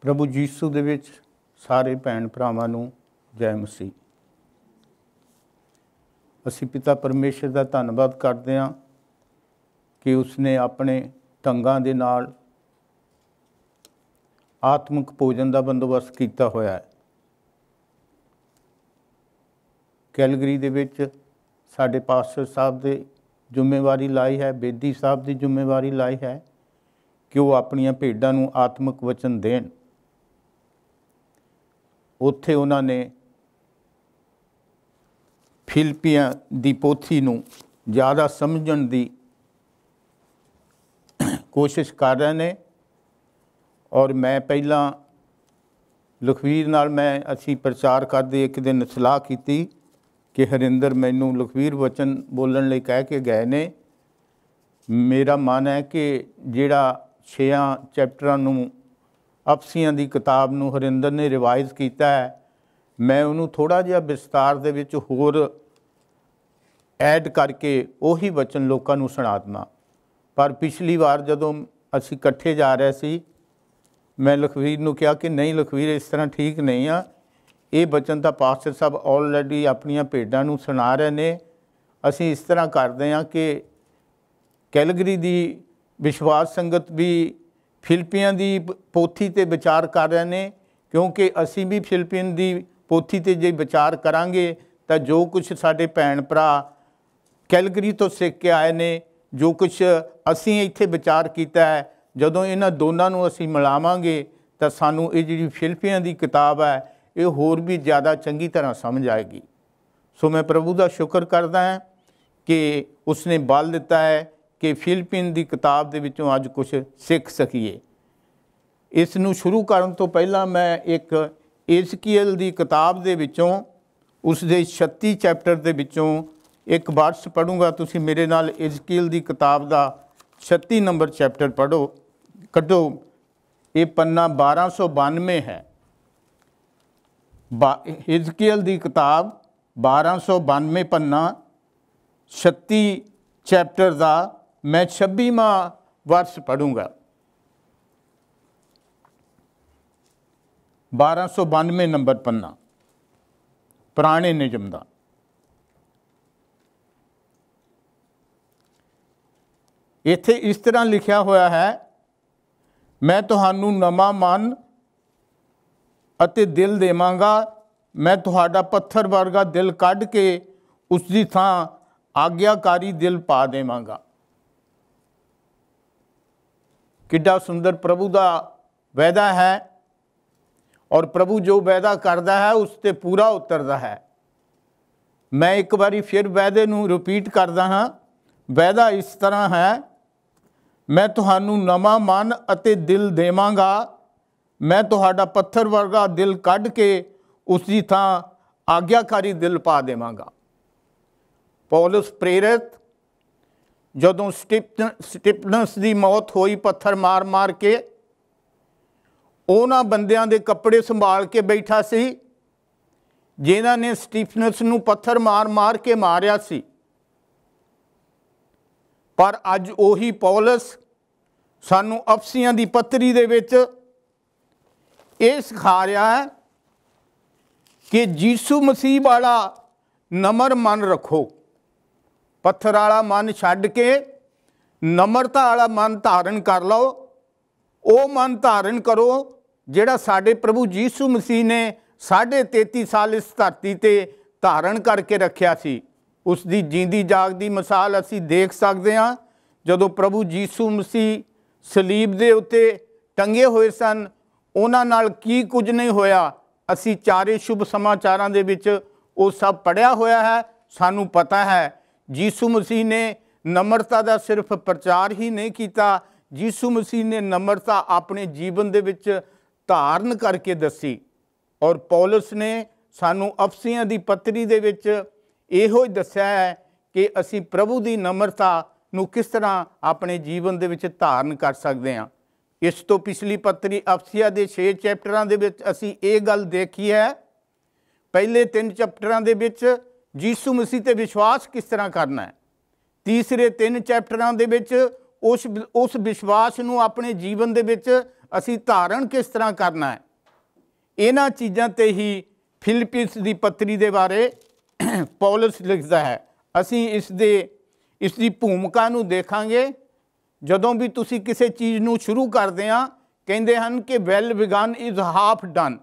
प्रभु जीसू दे विच सारे भैन भरावां नूं जय मसीह। असीं पिता परमेश्वर का धन्नवाद करते हैं कि उसने अपने ढंगां दे नाल आत्मिक भोजन का बंदोबस्त किया होया है। कैलगरी दे विच साडे पास्टर साहब दे जिम्मेवारी लाई है, बेदी साहब की जिम्मेवारी लाई है कि वो अपनियां भेडां नूं आत्मिक वचन देण। उत्थे उन्होंने फिलिपियां दी पोथी नूं ज़्यादा समझण दी कोशिश कर रहे ने। और मैं पहला लखवीर नाल मैं असी प्रचार करते एक दिन सलाह की कि हरिंदर मैनू लखवीर वचन बोलण लई कह के गए ने। मेरा मन है कि जिहड़ा 6 चैप्टरां नूं अफसियां दी किताब नूं हरिंदर ने रिवाइज़ किया है, मैं उन्होंने थोड़ा जिहा विस्तार दे विच होर ऐड करके उही वचन लोकां नूं सुणा देवां। पर पिछली बार जदों असीं इकट्ठे जा रहे सी, मैं लखवीर नूं कहा कि नहीं लखवीर इस तरह ठीक नहीं आ, ये वचन तो पास्टर साहब ऑलरेडी अपनियां भेडां नूं सुणा रहे ने। असीं इस तरह करते हैं कि कैलगरी दी विश्वास संगत भी फिलिपियां दी पोथी ते विचार कर रहे ने, क्योंकि असीं भी फिलिपियन दी पोथी ते जे विचार करांगे तो जो कुछ साडे भैन भरा कैलगरी तो सीख के आए ने, जो कुछ असीं इत्थे विचार किया है, जदों इन्हां दोनों नूं असीं मिलावांगे तो सानूं ये जिहड़ी फिलिपियां दी किताब है ये होर भी ज़्यादा चंगी तरह समझ आएगी। सो मैं प्रभु का शुक्र करदा हां कि उसने बल दिता है कि फिलिपियन की किताब दे विचों अज कुछ सीख सकीए। इस नूं शुरू करन तो पहला मैं एक एजकीएल की किताब दे विचों उसदे 36 चैप्टर दे विचों एक वर्स पढ़ूंगा। तुसीं मेरे नाल एजकीएल की किताब का 36 नंबर चैप्टर पढ़ो, कढ़ो। ये पन्ना 1292 है। एजकीएल की किताब 1292 पन्ना 36 चैप्टर का मैं 26वां वर्ष पढ़ूंगा। 1292 नंबर पन्ना पुराने नियम का। इत्थे इस तरह लिखा होया है, मैं तुहानू नवा मन अते दिल देवांगा, मैं तुहाडा पत्थर वर्गा दिल कढ़ के उसकी थां आग्याकारी दिल पा देवांगा। किड्डा सुंदर प्रभु का वायदा है, और प्रभु जो वायदा करता है उस ते पूरा उतरता है। मैं एक बारी फिर वायदे नूं रिपीट करदा हाँ। वायदा इस तरह है, मैं तुहानू नवा मन अते दिल देवांगा, मैं तुहाडा पत्थर वर्गा दिल कढ़ के उसकी थां आग्याकारी दिल पा देवांगा। पौलुस प्रेरित जदों स्टिफनस की मौत होई पत्थर मार मार के, उन्हां बंदियां दे कपड़े संभाल के बैठा सी जिन्हां ने स्टिफनस नूं पत्थर मार मार के मारिया सी। पर अज उही पौलुस सानू अफसियां दी पत्री दे विच ये सिखा रहा है कि यीशु मसीह वाला नम्र मन रखो। पत्थर वाला मन छड्ड के नम्रता वाला मन धारण कर लो। वो मन धारण करो जिहड़ा साडे प्रभु यीशु मसीह ने 33.5 साल इस धरती ते धारण करके रखिया सी। उसकी जींदी जागदी मिसाल असी देख सकते हाँ। जदों प्रभु यीशु मसीह सलीब दे उत्ते टंगे हुए सन, उन्हां नाल की कुछ नहीं होया। असी चारे शुभ समाचारां दे विच वो सब पढ़िया होया है। सानू पता है यीशु मसीह ने नम्रता का सिर्फ प्रचार ही नहीं किया, यीशु मसीह ने नम्रता अपने जीवन दे विच धारण करके दसी। और पौलुस ने सानू अफसियां दी पत्री दे विच इहो दस्या है कि असी प्रभु की नम्रता नूं किस तरह अपने जीवन दे विच धारण कर सकते हैं। इस तो पिछली पत्री अफसिया के 6 चैप्टरां दे विच असी ये गल देखी है। पहले 3 चैप्टरां दे विच यीशु मसीह ते विश्वास किस तरह करना है। तीसरे 3 चैप्टरां दे विच उस विश्वास नूं अपने जीवन दे विच असीं धारण किस तरह करना है, इन्हां चीज़ां ते ही फिलिपिस दी पत्री दे बारे पौलुस लिखदा है। असीं इसदी भूमिका नूं देखांगे जदों भी तुसीं किसी चीज़ नूं शुरू करदे आ, कहंदे हन कि well begun is half done.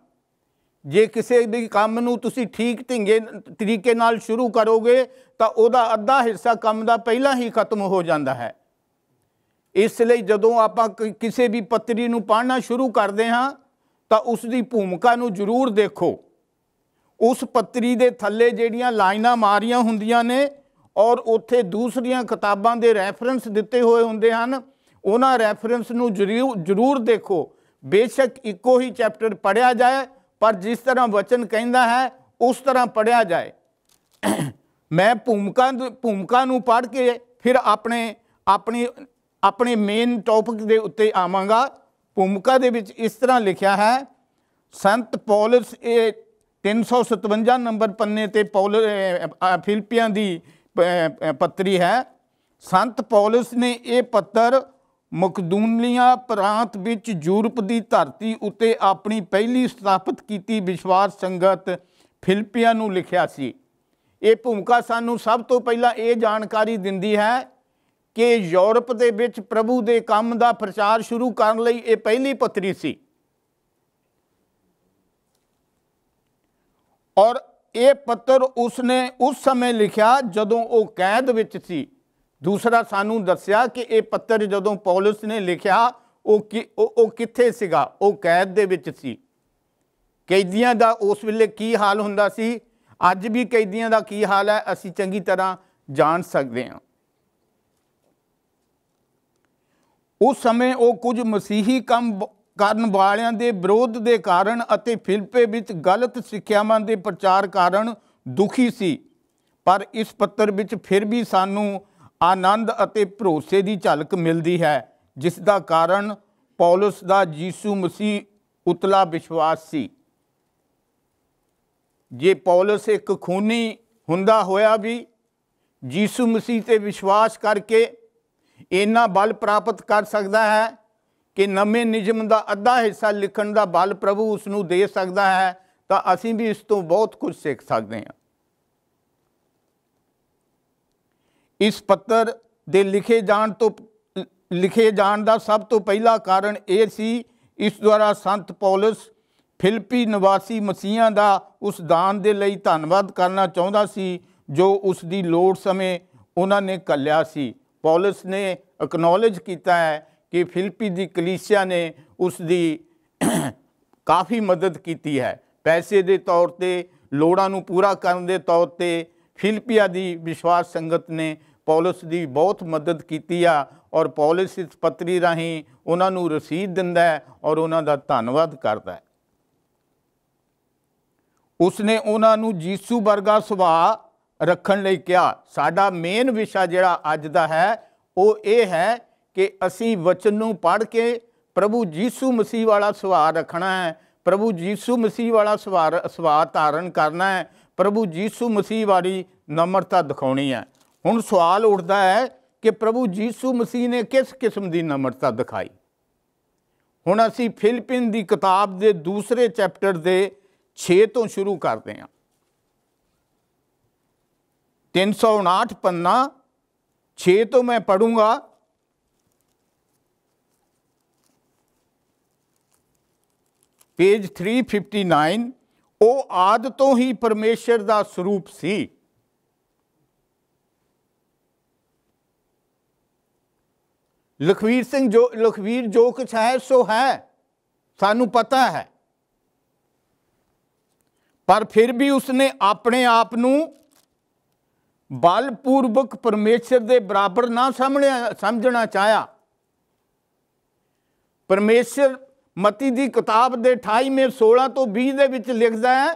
जे किसी भी काम नूं तुसीं ठीक ढंगे तरीके नाल शुरू करोगे तो उहदा अद्धा हिस्सा काम दा पहला ही खत्म हो जाता है। इसलिए जदों आपां किसी भी पत्री नूं पढ़ना शुरू करते हाँ तो उसकी भूमिका नूं जरूर देखो। उस पत्री दे थल्ले जिहड़ियां लाइनां मारियां हुंदियां ने और उत्थे दूसरियां किताबां दे रैफरेंस दिते हुए हुंदे हन, उन्हां रैफरेंस नूं जरूर देखो। बेशक इको ही चैप्टर पढ़िया जाए पर जिस तरह वचन कहता है उस तरह पढ़िया जाए। मैं भूमिका नूं पढ़ के फिर अपने मेन टॉपिक के उत्ते आवांगा। भूमिका दे विच इस तरह लिखा है, संत पौलुस 357 नंबर पन्ने ते फिलिपियां दी पत्री है। संत पौलुस ने यह पत्र मकदूनिया प्रांत विच यूरोप की धरती उत्ते अपनी पहली स्थापित की विश्वास संगत फिलिपियां नूं लिखिया सी। ये भूमिका सानू सब तो पहला ये जानकारी दिंदी है कि यूरोप दे विच प्रभु दे काम दा प्रचार शुरू करन लई ये पहली पत्री सी और ये पत्र उसने उस समय लिखा जदों वो कैद विच सी। दूसरा सानू दस्या कि ये पत्र जदों पौलुस ने लिखा वो कित्थे सीगा, वो कैद दे विच सी। कैदियां दा उस वेले की हाल हुंदा सी, अज भी कैदियां दा की हाल है असीं चंगी तरह जान सकते हैं। उस समय वो कुछ मसीही काम करन वालियां दे विरोध दे कारण अते फिलिप्पे विच गलत सिक्ख्यावां दे प्रचार कारण दुखी सी, पर इस पत्र विच फिर भी सानू आनंद अते भरोसे की झलक मिलती है, जिसका कारण पौलुस का यीशु मसीह उतला विश्वास सी। जे पौलुस एक खूनी हुंदा होया भी यीशु मसीह ते विश्वास करके इन्ना बल प्राप्त कर सकता है कि नवे नियम का अद्धा हिस्सा लिखण का बल प्रभु उसनूं दे सकता है, तो असीं भी इस तो बहुत कुछ सीख सकते हैं। इस पत्र दे लिखे जाण का सब तो पहला कारण यह सी, इस द्वारा संत पौलुस फिलिप्पी निवासी मसीहां का उस दान के लिए धन्नवाद करना चाहता सी जो उसकी लोड़ समय उन्होंने कलिया सी। पौलुस ने एक्नॉलेज किया है कि फिलिप्पी की कलीसिया ने उसकी काफ़ी मदद की है, पैसे के तौर पर, लोड़ां नूं पूरा करने के तौर पर। फिलिपिया की विश्वास संगत ने पौलुस की बहुत मदद की आ और पौलुस इस पत्री राही उन्होंने रसीद दिंदा है और उन्होंने धन्नवाद करता है। उसने उन्होंने यीशु वर्गा सुभाव रखण लई कहा। साडा मेन विषय जिहड़ा अज दा है वो ये है कि असीं वचन नूं पढ़ के प्रभु यीशु मसीह वाला सुभाव रखना है, प्रभु यीशु मसीह वाला सुभाव धारण करना है, प्रभु यीशु मसीह वाली नम्रता दिखाउणी है। हुण सवाल उठता है कि प्रभु यीशु मसीह ने किस किस्म की नम्रता दिखाई। हुण असीं फिलिपिन की किताब के दूसरे चैप्टर के 6 तो शुरू करते हैं। 359 पन्ना 6 तो मैं पढ़ूंगा। पेज 359। वो आदि तो ही परमेश्वर का स्वरूप सी। लखवीर जो कुछ है सो है, सानू पता है, पर फिर भी उसने अपने आप नूं बलपूर्वक परमेश्वर के बराबर ना समझना चाहया। परमेश्वर मती की किताब के 28वें 16 तो 20 दे विच लिखदा है,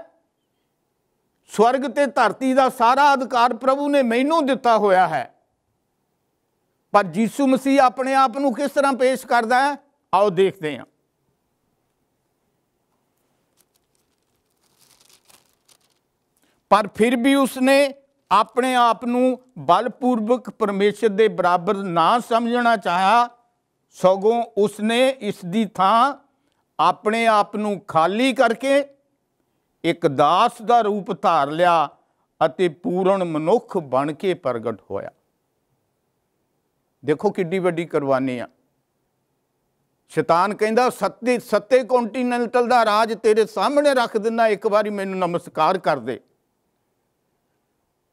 स्वर्ग ते धरती का सारा अधिकार प्रभु ने मैनू दिता होया है। पर यीशु मसीह अपने आप नूं किस तरह पेश करता है, आओ देखते हैं। पर फिर भी उसने अपने आप नूं बलपूर्वक परमेश्वर के बराबर ना समझना चाहा, सगों उसने इसकी थां अपने आप नूं खाली करके एक दास का रूप धार लिया अते पूर्ण मनुख बन के प्रगट होया। देखो किड्डी वड्डी कुरबानी आ। शैतान कहंदा सत्ते सत्ते कॉन्टीनैंटल का राज तेरे सामने रख दिना, एक बारी मैनू नमस्कार कर दे।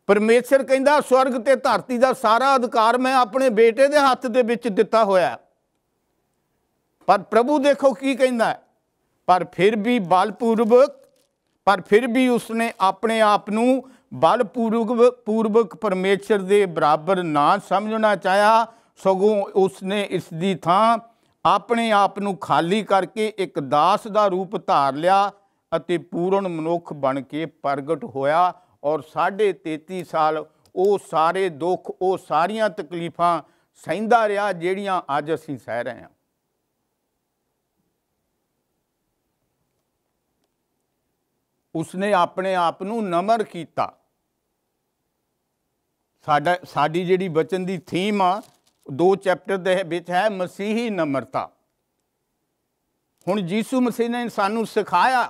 परमेश्वर कहंदा स्वर्ग ते धरती का सारा अधिकार मैं अपने बेटे दे हत्थ दे विच दिता होया। पर प्रभु देखो की कहंदा है, पर फिर भी उसने अपने आप नूं बलपूर्वक परमेश्वर के बराबर ना समझना चाहा, सगों उसने इसकी थां अपने आप नूं खाली करके एक दास का रूप धार लिया अते पूर्ण मनुख बन के प्रगट होया। और 33.5 साल वो सारे दुख, वो सारियां तकलीफां सहंदा रहा जिहड़ियां अज असीं सह रहे हैं। उसने अपने आप नूं नम्र कीता। साडी जिहड़ी बचन की थीम आ 2 चैप्टर दे विच है मसीही नम्रता। हुण यीशु मसीह ने सानू सिखाया,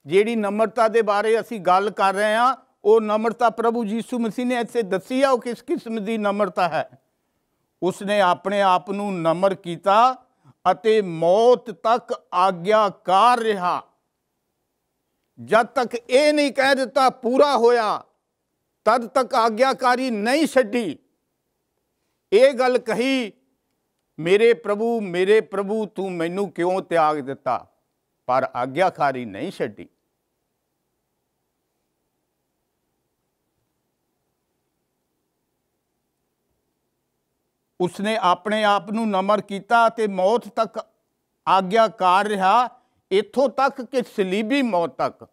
जिहड़ी नम्रता के बारे असीं गल कर रहे हैं, वो नम्रता प्रभु यीशु मसीह ने इत्थे दसी है। वो किस किस्म की नम्रता है? उसने अपने आप नूं नम्र कीता अते मौत तक आग्याकार रहा। जब तक ये नहीं कह दिता पूरा होया, तद तक आग्याकारी नहीं छड्डी। ये गल कही, मेरे प्रभु तू मैनू क्यों त्याग दिता, पर आग्याकारी नहीं छड्डी। उसने अपने आप नूं नम्र कीता ते मौत तक आग्याकार रहा, इत्थों तक कि सलीबी मौत तक।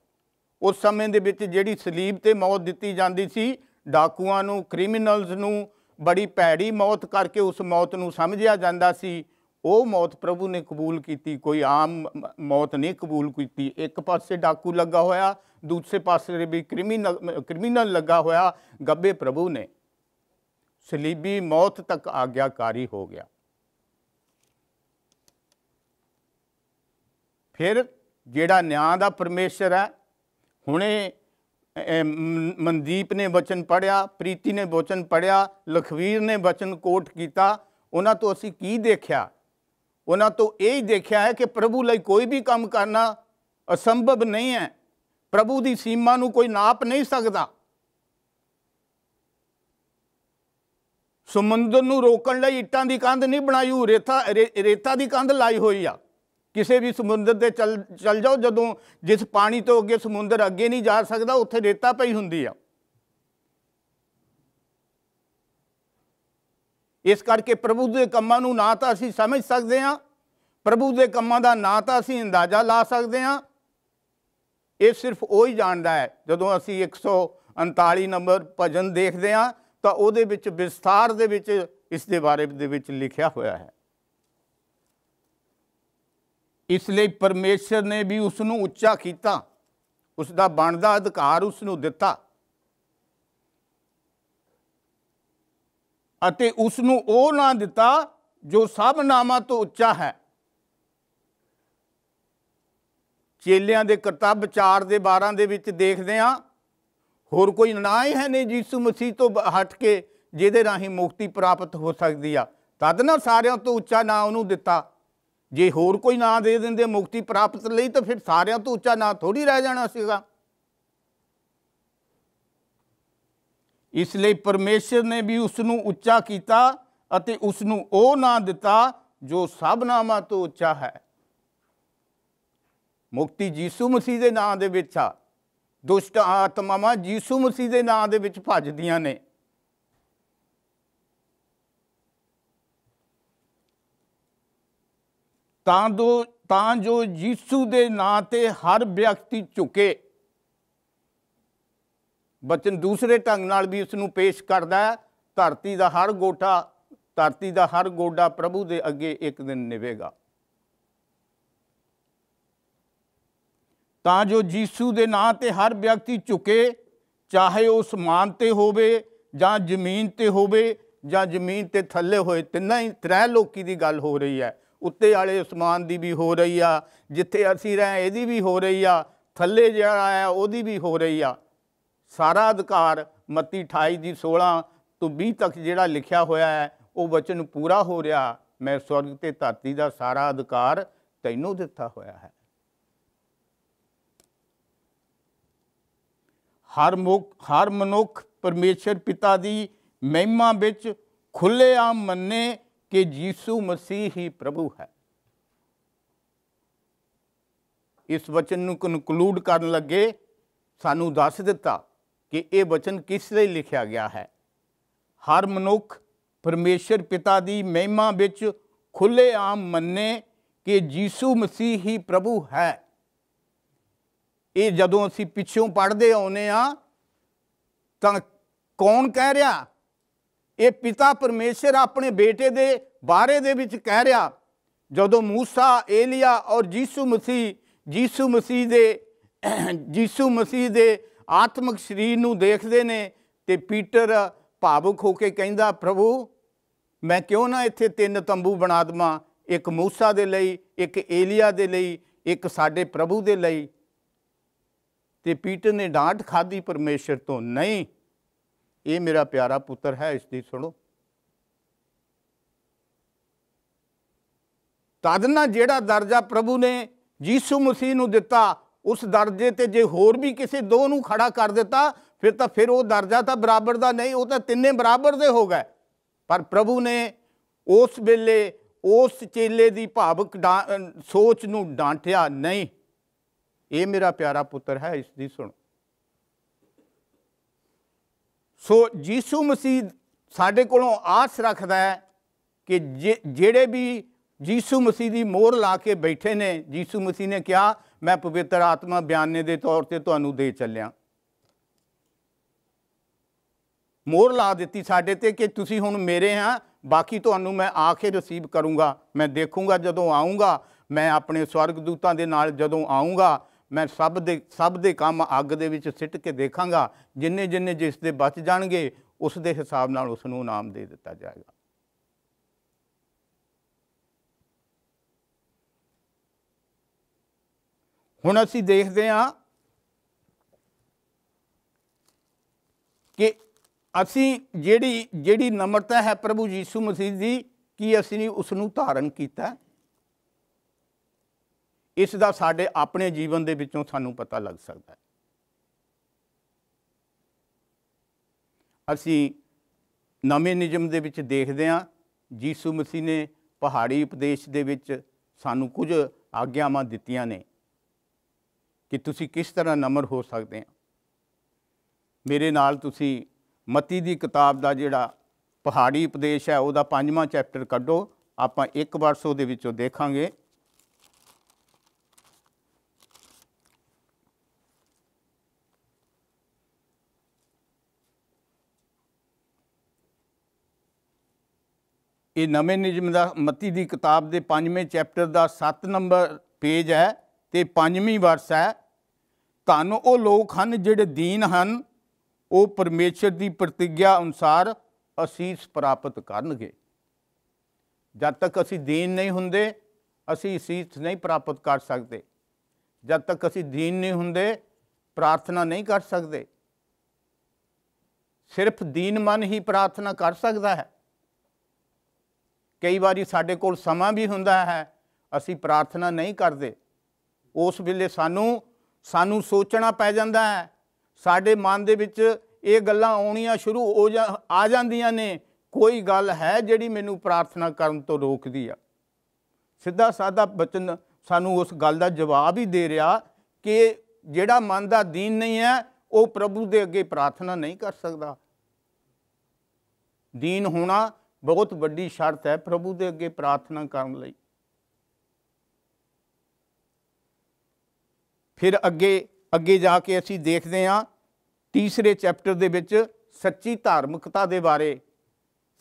उस समय दे विच जिहड़ी सलीब ते मौत दिती जांदी सी, डाकुआं नूं, क्रिमिनल्स नूं बड़ी भैड़ी मौत करके उस मौत नूं समझिया जांदा सी। वो मौत प्रभु ने कबूल की, कोई आम मौत नहीं कबूल की। एक पासे डाकू लगा होया, दूसरे पासे भी क्रिमिनल लगा होया। गब्बे प्रभु ने सलीबी मौत तक आग्याकारी हो गया। फिर जिहड़ा न्याय दा परमेश्वर है, हुणे मनदीप ने वचन पढ़िया, प्रीति ने वचन पढ़िया, लखवीर ने वचन कोट किया। उन्हां तो असीं की देखिया? उन्हां तो यही देखिया है कि प्रभु लई कोई भी काम करना असंभव नहीं है। प्रभु की सीमा नूं कोई नाप नहीं सकता। समुंदर नूं रोकण लई इट्टां दी कंध नहीं बनाई, रेता की कंध लाई हुई आ। किसी भी समुंदर ते चल जाओ, जदों जिस पानी तो अगे समुंदर अगे नहीं जा सकता, उत्थे रेता पई हुंदी आ। इस करके प्रभु के कामां नूं ना तो असीं समझ सकते हैं, प्रभु के कामां दा ना तो असीं अंदाजा ला सकते हैं। ये सिर्फ वही जानता है। जदों असीं 139 नंबर भजन देखते हैं तो उहदे विच विस्तार दे विच इस दे बारे दे विच लिखिया होया है। इसलिए परमेश्वर ने भी उसनूं उच्चा किया, उसका बनदा अधिकार उसनूं दिता अते उसनूं वो ना दिता जो सब नामां तो उच्चा है। चेलियां दे करतब 4:12 दे विच देखदे हैं, होर कोई ना ही है नहीं यीशु मसीह तो हट के जिहदे राहीं मुक्ति प्राप्त हो सकती आ। तद ना सारियां तो उच्चा ना उन्होंने दिता। जे होर कोई ना दे देंदे मुक्ति प्राप्त लई, तो फिर सारियां तो उच्चा ना थोड़ी रह जाना सीगा। इसलिए परमेश्वर ने भी उसनूं उच्चा किया अते उसनूं वो ना दिता जो सब नामां तो उच्चा है। मुक्ति यीशु मसीह के नाम दे विच आ। दुष्ट आत्मावां यीशु मसीह के नाम दे विच भजदियां ने। तां जो यीशु के नाम ते हर व्यक्ति झुके। बचन दूसरे ढंग नाल भी उसनूं पेश करदा है, धरती का हर गोडा प्रभु के अगे एक दिन निवेगा। तां जो यीशु के नाम ते हर व्यक्ति झुके चाहे वो आसमान ते होवे जां जमीन ते होवे जां जमीन ते थल्ले होए, तिन्ना ही त्रै लोकी की गल हो रही है। उत्ते वाले आसमान की भी हो रही आ, जिथे असी रहे इहदी भी हो रही आ, थल्ले जिहड़ा है उहदी भी हो रही आ। सारा अधिकार मत्ती 28:16 तो 20 तक जिहड़ा लिखिया होया है वो वचन पूरा हो रहा। मैं स्वर्ग ते धरती का सारा अधिकार तैनू दिता होया है। हर मनुख परमेश्वर पिता की महिमा विच खुलेआम मन्ने कि यीशु मसीह ही प्रभु है। इस वचन नूं कनकलूड करन लगे सानू दस दिता कि ये वचन किस लिए लिखा गया है। हर मनुख परमेश्वर पिता की महिमा विच खुलेआम मन्ने कि यीशु मसीह ही प्रभु है। ये जदों असी पिछों पढ़ते आने तो कौन कह रहा? ये पिता परमेश्वर अपने बेटे दे बारे दे विच कह रहा। जदों मूसा, एलिया और यीशु मसीह दे आत्मक शरीर नूं देखदे ने ते पीटर भावुक होके कहंदा, प्रभु मैं क्यों ना इत्थे 3 तंबू बना देवां, एक मूसा दे लई, एक एलिया दे लई, एक साडे प्रभु दे लई। ते पीटर ने डांट खाधी परमेश्वर तो, नहीं, ये मेरा प्यारा पुत्र है, इसकी सुनो। तद ना जिहड़ा दर्जा प्रभु ने यीशु मसीह नूं दिता, उस दर्जे ते जे होर भी किसी दो नूं खड़ा कर दिता फिर वो दर्जा तो बराबर का नहीं, वो तो तिन्ने बराबर दे हो गए। पर प्रभु ने उस वेले उस चेले की भावुक सोच नूं डांटिया, नहीं, ये मेरा प्यारा पुत्र है, इसकी सुन। सो यीशु मसीह साडे कोलों आस रखता है कि जेड़े भी यीशु मसीह की मोहर ला के बैठे ने, यीशु मसीह ने कहा मैं पवित्र आत्मा बयाने के तौर पर तुहानू दे चलिया, मोहर ला दी साडे ते कि तुसीं हुण मेरे हाँ, बाकी तुहानू मैं आके रिसीव करूँगा। मैं देखूँगा जदों आऊँगा, मैं अपने स्वर्गदूतां दे नाल जदों आऊँगा, मैं सब दे काम अग दे विच सिट के देखांगा। जिन्ने जिन्ने जिस दे बच जाणगे उस दे हिसाब नाल उसनू इनाम दे दिता जाएगा। हुण असीं देखदे हां कि असीं जेड़ी नम्रता है प्रभु यीशु मसीह की, कि असीं उसनू धारण कीता, इसका साडे अपने जीवन दे विचों सानू पता लग सकता है। असीं नवें नियम दे विच देखदे हां, यीशु मसीह ने पहाड़ी उपदेश दे विच सानू कुछ आग्यावां दित्तियां ने कि तुसीं किस तरह नम्र हो सकते हैं। मेरे नाल तुसीं मत्ती दी किताब दा जिहड़ा पहाड़ी उपदेश है उहदा 5वां चैप्टर कड्डो, आपां एक वर्स उहदे विचों देखांगे। ये नवें नियम का मत्ती की किताब के 5वें चैप्टर का 7 नंबर पेज है तो 5वीं वर्स है। धन वो लोग हैं जिहड़े दीन हैं, वो परमेश्वर की प्रतिज्ञा अनुसार असीस प्राप्त करनगे। जब तक असी दीन नहीं हुंदे असी असीस नहीं प्राप्त कर सकते। जब तक असी दीन नहीं हुंदे प्रार्थना नहीं कर सकते। सिर्फ दीन मन ही प्रार्थना कर सकता है। कई बारी साडे कोल समा भी हुंदा है, असी प्रार्थना नहीं करते। उस वेले सानू सोचना पै जांदा है, साडे मन दे विच ये गल्लां आउणियां शुरू आ जांदियां ने, कोई गल है जिहड़ी मैनू प्रार्थना करन तो रोकदी आ। सीधा साधा वचन सानू उस गल दा जवाब ही दे रहा कि जिहड़ा मन दा दीन नहीं है वो प्रभु दे अगे प्रार्थना नहीं कर सकता। दीन होना बहुत वड्डी शर्त है प्रभु दे अगे प्रार्थना करन लई। फिर अगे जाके असी देखते हैं तीसरे चैप्टर दे विच सच्ची धार्मिकता दे बारे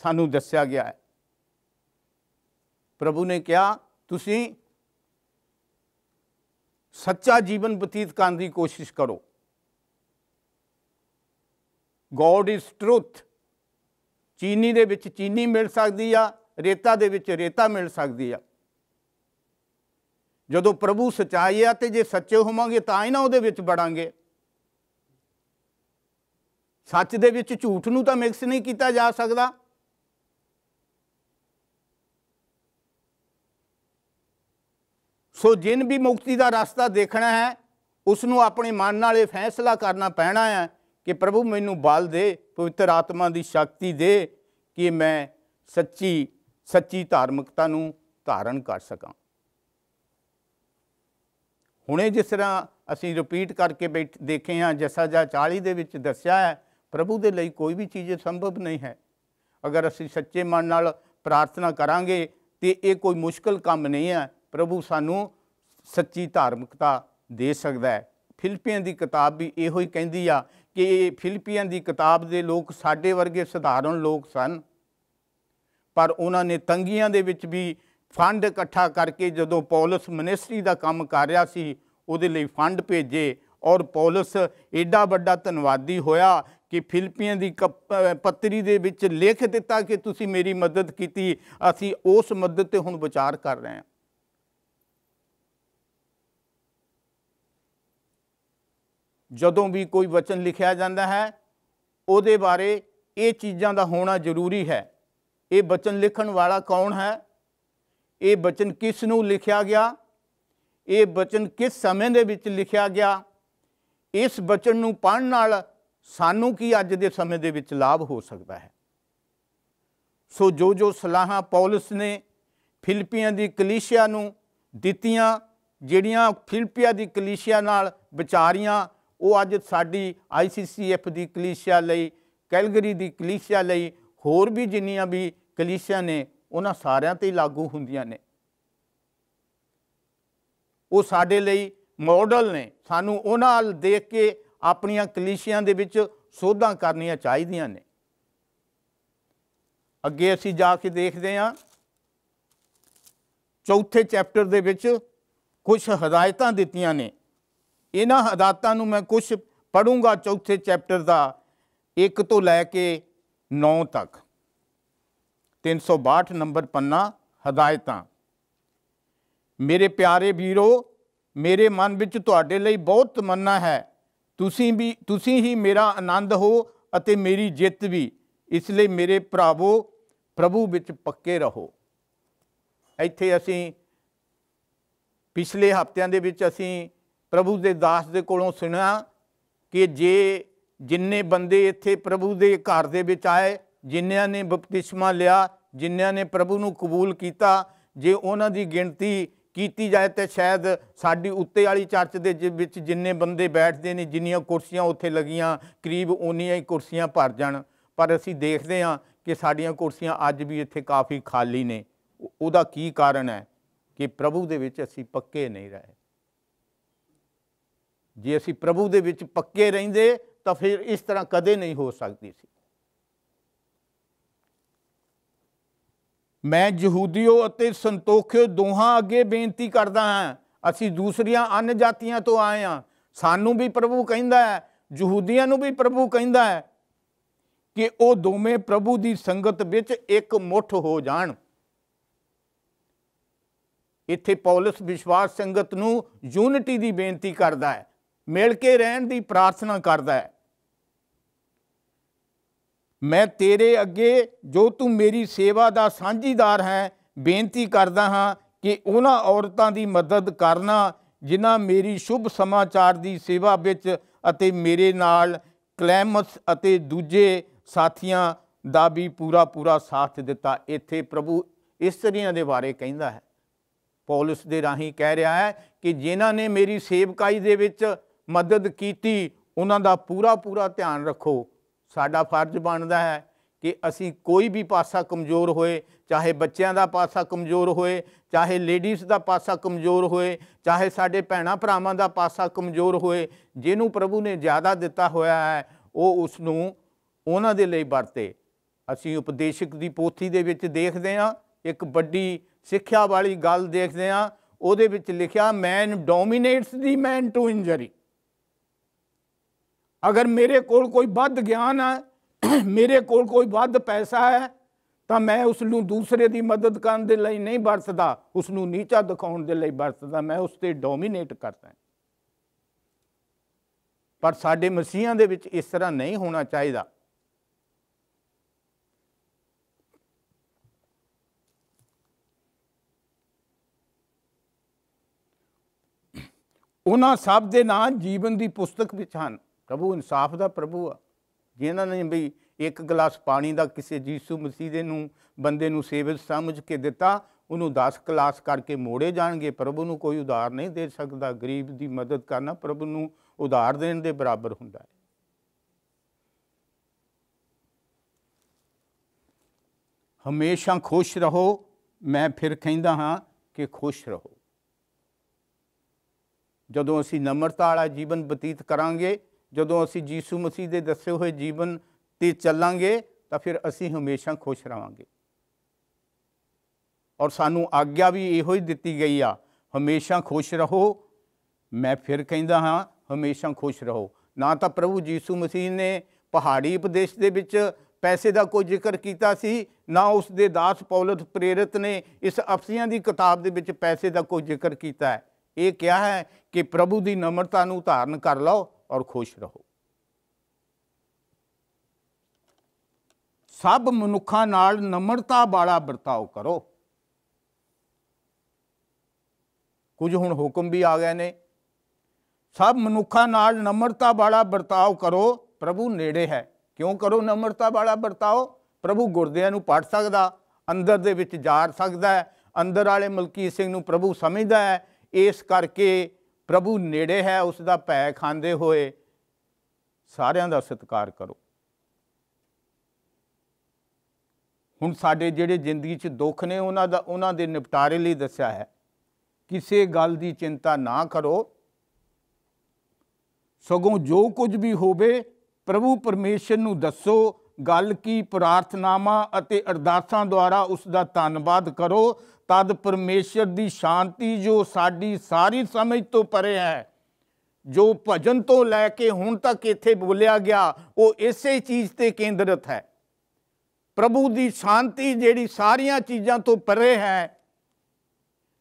सानू दस्या गया है। प्रभु ने कहा तुसी सच्चा जीवन बतीत करने की कोशिश करो। God is truth. चीनी दे विच चीनी मिल सकती आ, रेता दे विच रेता मिल सकती आ। जदों प्रभु सच्चाई आ ते जे सच्चे होवांगे तां ही ना उहदे विच बड़ांगे। सच दे विच झूठ नूं तां मिक्स नहीं किया जा सकता। सो जिन भी मुक्ति का रास्ता देखना है उसनों अपने मन नाल ये फैसला करना पैना है कि प्रभु मैनू बल दे, पवित्र आत्मा की शक्ति दे कि मैं सच्ची धार्मिकता नूं धारण कर सकां। हुणे जिस तरह असी रिपीट करके देखे हैं, जैसा जा 40 दे विच दस्या है, प्रभु दे लई कोई भी चीज़ संभव नहीं है। अगर असी सच्चे मन नाल प्रार्थना करांगे तो ये कोई मुश्किल काम नहीं है। प्रभु सानू सच्ची धार्मिकता दे सकता है। फिलिपियन की किताब भी इहो ही कहती आ कि फिलिपियन की किताब के लोग साडे वर्गे सधारण लोग सन, पर उन्होंने तंगियां दे विच भी फंड इकट्ठा करके जदों पौलुस मिनिस्ट्री का काम कर रहा सी उहदे लई फंड भेजे, और पौलुस एडा वड्डा धन्नवादी होया कि फिलिपियन की पत्री दे विच लिख दिता कि तुसी मेरी मदद की, असी उस मदद ते हुण विचार कर रहे हैं। जदों भी कोई वचन लिखिया जाता है उहदे बारे ये चीज़ां दा होना जरूरी है। ये वचन लिखण वाला कौन है, ये वचन किस नूं लिखिया गया, ये वचन किस समय दे विच लिखिया गया, इस वचन नूं पढ़न नाल सानू की अज दे समय दे विच लाभ हो सकता है। सो जो सलाहां पौलुस ने फिलिपियन दी कलीसिया नूं दित्तियां, जिहड़ियां फिलिपिया दी कलीसिया नाल विचारियां, वो अज साडी ICCF दी कलीसिया लई, कैलगरी दी कलीसिया लई, होर भी जिन्नियां भी कलीसिया ने उन्हां सारियां ते लागू हुंदियां ने। वो साडे लई मॉडल ने। सानू उन्हां अल देख के अपनियां कलीसियां दे विच सोधां करनियां चाहीदियां ने। अगे असी जाके देखते हैं चौथे चैप्टर दे विच कुछ हदायतां दित्तियां ने। इन्हां हदायतां नूं मैं कुछ पढ़ूंगा चौथे चैप्टर का 1 तो लैके 9 तक। 362 नंबर पन्ना, हदायतां। मेरे प्यारे वीरो, मेरे मन विच तुहाडे लई बहुत तमन्ना है, तुसीं ही मेरा आनंद हो अते मेरी जित भी। इसलिए मेरे भरावो प्रभु विच पक्के रहो। इत्थे असीं पिछले हफ्तियां दे विच असीं प्रभु दे दास दे कोलों सुनिया कि जे जिन्ने बंदे इत्थे प्रभु दे घर दे विच आए, जिन्नियां ने बपतिस्मा लिया, जिन्नियां ने प्रभु नूं कबूल किया, जे उन्हां दी गिणती कीती जाए तो शायद साडी उत्ते वाली चर्च दे विच जिन्ने बंदे बैठते हैं, जिन्नियां कुर्सियां उत्थे लगियां, करीब उन्नियां ही कुर्सियां भर जाण। पर असीं देखते हैं कि साडियां कुर्सियां अज भी इत्थे काफ़ी खाली ने। उहदा की कारण है कि प्रभु दे विच असीं पक्के नहीं रहे। जे असीं प्रभु दे विच पक्के रहिंदे तो फिर इस तरह कदे नहीं हो सकती सी। मैं यहूदियों अते संतोखियों दोहां अगे बेनती करदा हां। असीं दूसरियां अन्य जातियां तो आए हां, सानू भी प्रभु कहिंदा है, यहूदियां नूं भी प्रभु कहिंदा है कि वो दोवें प्रभु की संगत विच एक मुठ हो जाण। इत्थे पौलुस विश्वास संगत नूं यूनिटी की बेनती करदा है, मिल के रहन की प्रार्थना करदा है। मैं तेरे अगे जो तू मेरी सेवा का साझीदार है बेनती करदा हाँ कि उन्हां औरतां की मदद करना जिन्हां मेरी शुभ समाचार की सेवा विच अते मेरे नाल क्लैमस अते दूजे साथियां दा भी पूरा साथ दिता। इत्थे प्रभु इस्त्रियां दे बारे कहिंदा है। पौलुस दे राही कह रहा है कि जिन्हां ने मेरी सेवकाई दे विच मदद की उन्हां दा पूरा ध्यान रखो। साडा फर्ज बनता है कि असी कोई भी पासा कमज़ोर होए, चाहे बच्चों का पासा कमज़ोर होए, चाहे लेडीज़ का पासा कमज़ोर होए, चाहे साडे भैणां भरावां का पासा कमज़ोर होए, जिन्हों प्रभु ने ज़्यादा दिता होया है वो उसनूं उन्हां दे लई वरते। असी उपदेशक की पोथी दे विच देखते हैं एक बड़ी सिक्ख्या वाली गल देखते हैं, उहदे विच लिखिया man dominates the man to injury. अगर मेरे कोल कोई वध ज्ञान है, मेरे कोल कोई वध पैसा है, ਤਾਂ मैं उसनूं दूसरे की मदद करने के लिए नहीं वरतदा, उसनूं नीचा दिखाने के लिए वरतदा, मैं उस पर डोमीनेट करदा। पर साडे मसीहां दे विच इस तरह नहीं होना चाहिए। उन्हां सब दे नाम जीवन की पुस्तक विच हन। प्रभु इंसाफ का प्रभु आ, जिन्हां ने भी एक गिलास पानी का किसी यीशु मसीह दे नूं बंदे नूं सेवक समझ के दिता, उन्होंने 10 गिलास करके मोड़े जाएंगे। प्रभु नूं कोई उधार नहीं दे सकता। गरीब की मदद करना प्रभु नूं उधार देने के बराबर हुंदा है। हमेशा खुश रहो। मैं फिर कहता हाँ कि खुश रहो। जदों असीं नम्रता वाला जीवन बतीत करांगे, जदों असीं यीशु मसीह के दसे हुए जीवन ते चलांगे, तो फिर असीं हमेशा खुश रहांगे। और सानू आग्या भी इहो ही दिती गई आ, हमेशा खुश रहो। मैं फिर कहता हाँ हमेशा खुश रहो। ना तो प्रभु यीशु मसीह ने पहाड़ी उपदेश दे विच पैसे का कोई जिक्र किया सी, ना उसके दास पौलुस प्रेरित ने इस अफसियां की किताब दे विच पैसे का कोई जिक्र किया है। ये क्या है कि प्रभु की नम्रता नूं धारण कर लो और खुश रहो। सब मनुखा नाल नम्रता वाला बर्ताव करो। कुछ हुण हुक्म भी आ गए ने, सब मनुखा नाल नम्रता वाला बर्ताव करो, प्रभु नेड़े है। क्यों करो नम्रता वाला बर्ताव? प्रभु गुरदियां नूं पढ़ सकदा, अंदर दे विच जा सकदा है, अंदर वाले मलकीत सिंह नूं प्रभु समझदा है। इस करके प्रभु नेड़े है, उसका भै खांदे होए सारियां दा सत्कार करो। हुण साडे जिहड़े जिंदगी च दुख ने उन्हां दे निपटारे लई दस्सिया है। किसी गल की चिंता ना करो, सगों जो कुछ भी होवे प्रभु परमेश्वर नूं दसो। गल की प्रार्थनावां अते अरदासां द्वारा उसका धन्नवाद करो। तद परमेश्वर की शांति जो साडी सारी समझ तो परे है, जो भजन तो लैके हुण तक इत्थे बोलिया गया, वो इसे चीज़ ते केंद्रित है। प्रभु की शांति जिहड़ी सारियां चीज़ां तो परे है,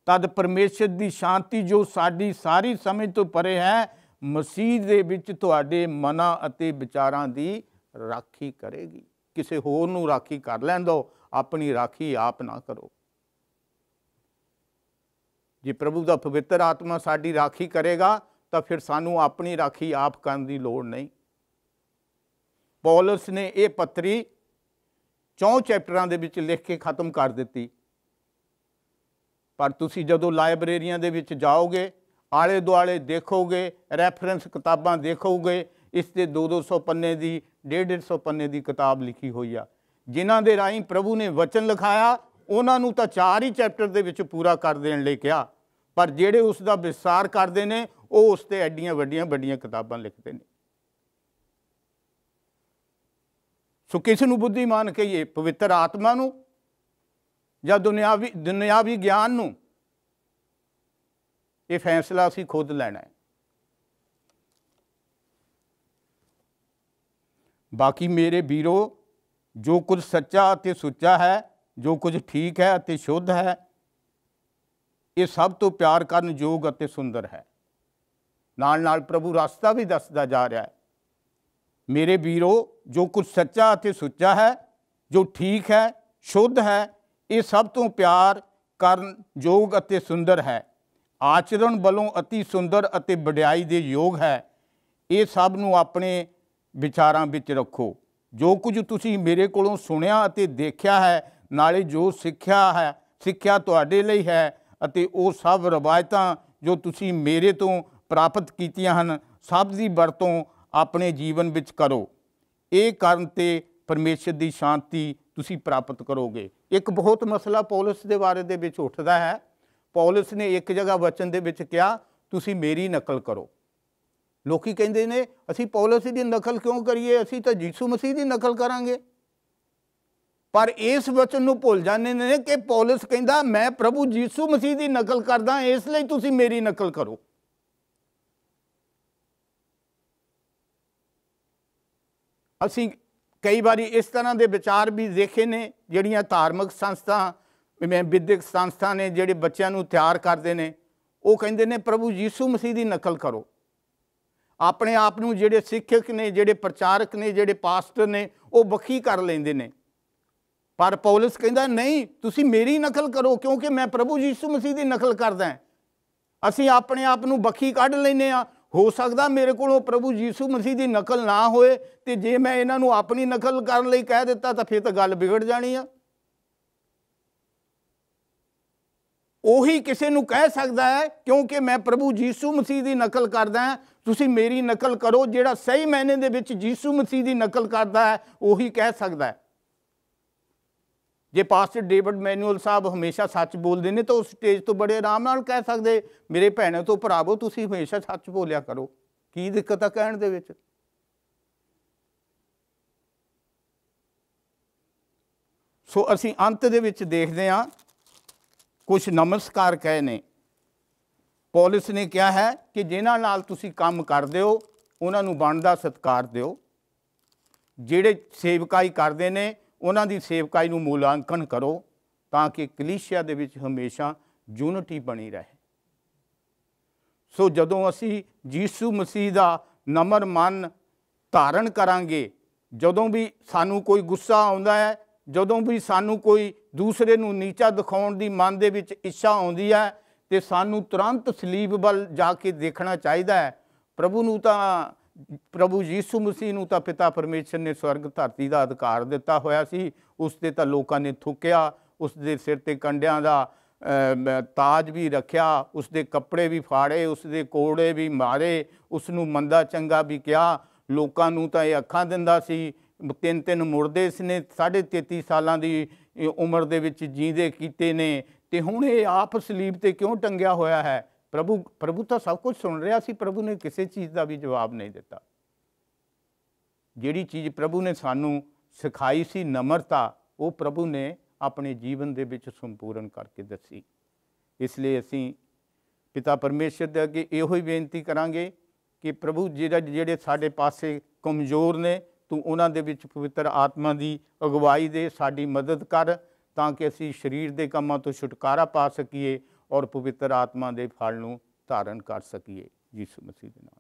तद परमेश्वर की शांति जो साडी सारी समझ तो परे है, मसीह दे विच तुहाडे मनां अते विचारां दी राखी करेगी। किसी होर नूं राखी कर लैण दो, अपनी राखी आप ना करो। जे प्रभु का पवित्र आत्मा साडी राखी करेगा तो फिर सानू अपनी राखी आप करने की लोड़ नहीं। पौलुस ने यह पत्री 4 चैप्टरां दे विच लिख के खत्म कर दी। पर तुसी जदों लाइब्रेरियां दे विच जाओगे, आले दुआले देखोगे, रैफरेंस किताबां देखोगे, इससे 200 पन्ने की 150 पन्ने की किताब लिखी हुई आ। जिन्हां दे राहीं प्रभु ने वचन लिखाया उन्हां नूं तां 4 ही चैप्टर दे विच पूरा कर देण लई कहा, पर जिहड़े उसका विस्तार करते हैं वो उस ते एडियां वड्डियां किताबां लिखते हैं। सो किस नूं बुद्धिमान कहिए, पवित्र आत्मा नूं या दुनियावी ज्ञान नूं? ये फैसला असीं खुद लेना है। बाकी मेरे वीरो, जो कुछ सच्चा अते सुच्चा है, जो कुछ ठीक है अते शुद्ध है, ये सब तो प्यार करन योग अते सुंदर है। नाल नाल प्रभु रास्ता भी दसदा जा रहा है। मेरे वीरो, जो कुछ सच्चा अते सुच्चा है, जो ठीक है, शुद्ध है, ये सब तो प्यार करन योग अते सुंदर है, आचरण वालों अति सुंदर अते वडियाई दे योग है। ये सब नूं अपने विचारां विच रखो। जो कुछ तुसीं मेरे कोलों सुनिया अते देखिया है, नाले जो सिੱਖਿਆ है, सिੱਖਿਆ तुहाडे लई है, अते वो सब रवायतां जो तुसीं मेरे तो प्राप्त कीतियां हन, सब दी वरतों अपने जीवन विच करो। ये करन ते परमेश्वर की शांति तुसीं प्राप्त करोगे। एक बहुत मसला पौलुस दे बारे दे विच उठदा है। पौलुस ने एक जगह वचन दे विच कहा, तुसीं मेरी नकल करो। लोकी कहंदे ने असीं पौलुस की नकल क्यों करिए, असीं तां यीशु मसीह की नकल करांगे। पर इस वचन नूं भुल जाने ने कि पौलुस कहंदा मैं प्रभु यीशु मसीह की नकल करदा, इसलिए तुसीं मेरी नकल करो। ਅਸੀਂ ਕਈ ਵਾਰੀ ਇਸ ਤਰ੍ਹਾਂ ਦੇ ਵਿਚਾਰ ਵੀ ਦੇਖੇ ਨੇ, ਜਿਹੜੀਆਂ ਧਾਰਮਿਕ ਸੰਸਥਾ ਵਿਦਿਅਕ ਸੰਸਥਾ ਨੇ ਜਿਹੜੇ ਬੱਚਿਆਂ ਨੂੰ ਤਿਆਰ ਕਰਦੇ ਨੇ, ਉਹ ਕਹਿੰਦੇ ਨੇ ਪ੍ਰਭੂ ਯੀਸ਼ੂ ਮਸੀਹ ਦੀ ਨਕਲ ਕਰੋ। ਆਪਣੇ ਆਪ ਨੂੰ ਜਿਹੜੇ ਸਿੱਖਿਅਕ ਨੇ, ਜਿਹੜੇ ਪ੍ਰਚਾਰਕ ਨੇ, ਜਿਹੜੇ ਪਾਸਟਰ ਨੇ, ਉਹ ਵੱਖੀ ਕਰ ਲੈਂਦੇ ਨੇ। ਪਰ ਪੌਲਸ ਕਹਿੰਦਾ ਨਹੀਂ, ਤੁਸੀਂ ਮੇਰੀ ਨਕਲ ਕਰੋ, ਕਿਉਂਕਿ ਮੈਂ ਪ੍ਰਭੂ ਯੀਸ਼ੂ ਮਸੀਹ ਦੀ ਨਕਲ ਕਰਦਾ। ਅਸੀਂ ਆਪਣੇ ਆਪ ਨੂੰ ਵੱਖੀ ਕੱਢ ਲੈਂਦੇ ਹਾਂ। ਹੋ ਸਕਦਾ ਮੇਰੇ ਕੋਲੋਂ ਪ੍ਰਭੂ ਯੀਸ਼ੂ ਮਸੀਹ ਦੀ ਨਕਲ ਨਾ ਹੋਏ, ਅਤੇ ਜੇ ਮੈਂ ਇਹਨਾਂ ਨੂੰ ਆਪਣੀ ਨਕਲ ਕਰਨ ਲਈ ਕਹਿ ਦਿੱਤਾ ਤਾਂ ਫਿਰ ਤਾਂ ਗੱਲ ਵਿਗੜ ਜਾਣੀ ਆ। ਉਹੀ ਕਿਸੇ ਨੂੰ ਕਹਿ ਸਕਦਾ ਹੈ ਕਿਉਂਕਿ ਮੈਂ ਪ੍ਰਭੂ ਯੀਸ਼ੂ ਮਸੀਹ ਦੀ ਨਕਲ ਕਰਦਾ, ਤੁਸੀਂ ਮੇਰੀ ਨਕਲ ਕਰੋ। ਜਿਹੜਾ ਸਹੀ ਮਾਇਨੇ ਦੇ ਵਿੱਚ ਯੀਸ਼ੂ ਮਸੀਹ ਦੀ ਨਕਲ ਕਰਦਾ ਹੈ ਉਹੀ ਕਹਿ ਸਕਦਾ ਹੈ। ਜੇ ਪਾਸਟਰ ਡੇਵਿਡ ਮੈਨੂਅਲ ਸਾਹਿਬ ਹਮੇਸ਼ਾ ਸੱਚ ਬੋਲਦੇ ਨੇ ਤਾਂ ਉਹ ਸਟੇਜ ਤੋਂ ਬੜੇ ਆਰਾਮ ਨਾਲ ਕਹਿ ਸਕਦੇ, ਮੇਰੇ ਭੈਣਾਂ ਤੋਂ ਭਰਾਵੋ ਤੁਸੀਂ ਹਮੇਸ਼ਾ ਸੱਚ ਬੋਲਿਆ ਕਰੋ, ਕੀ ਦਿੱਕਤ ਆ ਕਹਿਣ ਦੇ ਵਿੱਚ। ਸੋ ਅਸੀਂ ਅੰਤ ਦੇ ਵਿੱਚ ਦੇਖਦੇ ਹਾਂ ਕੁਛ ਨਮਸਕਾਰ ਕਹੇ ਨੇ। ਪੌਲਸ ਨੇ ਕਿਹਾ ਹੈ ਕਿ ਜਿਨ੍ਹਾਂ ਨਾਲ ਤੁਸੀਂ ਕੰਮ ਕਰਦੇ ਹੋ ਉਹਨਾਂ ਨੂੰ ਬਣਦਾ ਸਤਿਕਾਰ ਦਿਓ। ਜਿਹੜੇ ਸੇਵਕਾਈ ਕਰਦੇ ਨੇ ਉਹਨਾਂ ਦੀ ਸੇਵਕਾਈ ਨੂੰ ਮੁਲਾਂਕਣ ਕਰੋ ਤਾਂ ਕਿ ਕਲੀਸਿਆ ਦੇ ਵਿੱਚ ਹਮੇਸ਼ਾ ਯੂਨਿਟੀ ਬਣੀ ਰਹੇ। ਸੋ ਜਦੋਂ ਅਸੀਂ ਯੀਸ਼ੂ ਮਸੀਹ ਦਾ ਨਮਰ ਮਨ ਧਾਰਨ ਕਰਾਂਗੇ, ਜਦੋਂ ਵੀ ਸਾਨੂੰ ਕੋਈ ਗੁੱਸਾ ਆਉਂਦਾ ਹੈ, ਜਦੋਂ ਵੀ ਸਾਨੂੰ ਕੋਈ ਦੂਸਰੇ ਨੂੰ ਨੀਚਾ ਦਿਖਾਉਣ ਦੀ ਮਨ ਦੇ ਵਿੱਚ ਇੱਛਾ ਆਉਂਦੀ ਹੈ, ਤੇ ਸਾਨੂੰ ਤੁਰੰਤ ਸਲੀਬ ਵੱਲ ਜਾ ਕੇ ਦੇਖਣਾ ਚਾਹੀਦਾ ਹੈ। ਪ੍ਰਭੂ ਯੀਸ਼ੂ ਮਸੀਹ ਨੂੰ ਤਾਂ ਪਿਤਾ ਪਰਮੇਸ਼ਰ ਨੇ ਸਵਰਗ ਧਰਤੀ ਦਾ ਅਧਿਕਾਰ ਦਿੱਤਾ ਹੋਇਆ ਸੀ, ਉਸ 'ਤੇ ਤਾਂ ਲੋਕਾਂ ਨੇ ਥੁੱਕਿਆ, ਉਸ ਦੇ ਸਿਰ 'ਤੇ ਕੰਡਿਆਂ ਦਾ ਤਾਜ ਵੀ ਰੱਖਿਆ, ਉਸ ਦੇ ਕੱਪੜੇ ਵੀ ਫਾੜੇ, ਉਸ ਦੇ ਕੋੜੇ ਵੀ ਮਾਰੇ, ਉਸ ਨੂੰ ਮੰਦਾ ਚੰਗਾ ਵੀ ਕਿਹਾ। ਲੋਕਾਂ ਨੂੰ ਤਾਂ ਇਹ ਅੱਖਾਂ ਦਿੰਦਾ ਸੀ, 3 ਮੁਰਦੇ ਇਸਨੇ 33.5 ਸਾਲਾਂ ਦੀ ਉਮਰ ਦੇ ਵਿੱਚ ਜੀਂਦੇ ਕੀਤੇ ਨੇ, ਤੇ ਹੁਣ ਇਹ ਆਪ ਸਲੀਬ 'ਤੇ ਕਿਉਂ ਟੰਗਿਆ ਹੋਇਆ ਹੈ। ਪ੍ਰਭੂ ਤਾਂ ਸਭ ਕੁਝ ਸੁਣ ਰਿਹਾ ਸੀ, ਪ੍ਰਭੂ ਨੇ ਕਿਸੇ ਚੀਜ਼ ਦਾ ਵੀ ਜਵਾਬ ਨਹੀਂ ਦਿੱਤਾ। ਜਿਹੜੀ ਚੀਜ਼ ਪ੍ਰਭੂ ਨੇ ਸਾਨੂੰ ਸਿਖਾਈ ਸੀ ਨਮਰਤਾ, ਉਹ ਪ੍ਰਭੂ ਨੇ ਆਪਣੇ ਜੀਵਨ ਦੇ ਵਿੱਚ ਸੰਪੂਰਨ ਕਰਕੇ ਦੱਸੀ। ਇਸ ਲਈ ਅਸੀਂ ਪਿਤਾ ਪਰਮੇਸ਼ਰ ਦੇ ਅੱਗੇ ਇਹੋ ਹੀ ਬੇਨਤੀ ਕਰਾਂਗੇ ਕਿ ਪ੍ਰਭੂ ਜਿਹੜੇ ਸਾਡੇ ਪਾਸੇ ਕਮਜ਼ੋਰ ਨੇ, ਤੂੰ ਉਹਨਾਂ ਦੇ ਵਿੱਚ ਪਵਿੱਤਰ ਆਤਮਾ ਦੀ ਅਗਵਾਈ ਦੇ, ਸਾਡੀ ਮਦਦ ਕਰ ਤਾਂ ਕਿ ਅਸੀਂ ਸਰੀਰ ਦੇ ਕੰਮਾਂ ਤੋਂ ਛੁਟਕਾਰਾ ਪਾ ਸਕੀਏ ਔਰ ਪਵਿੱਤਰ ਆਤਮਾ ਦੇ ਫਲ ਨੂੰ ਧਾਰਨ ਕਰ ਸਕੀਏ। ਯੀਸ਼ੂ ਮਸੀਹ ਦੇ ਨਾਮ।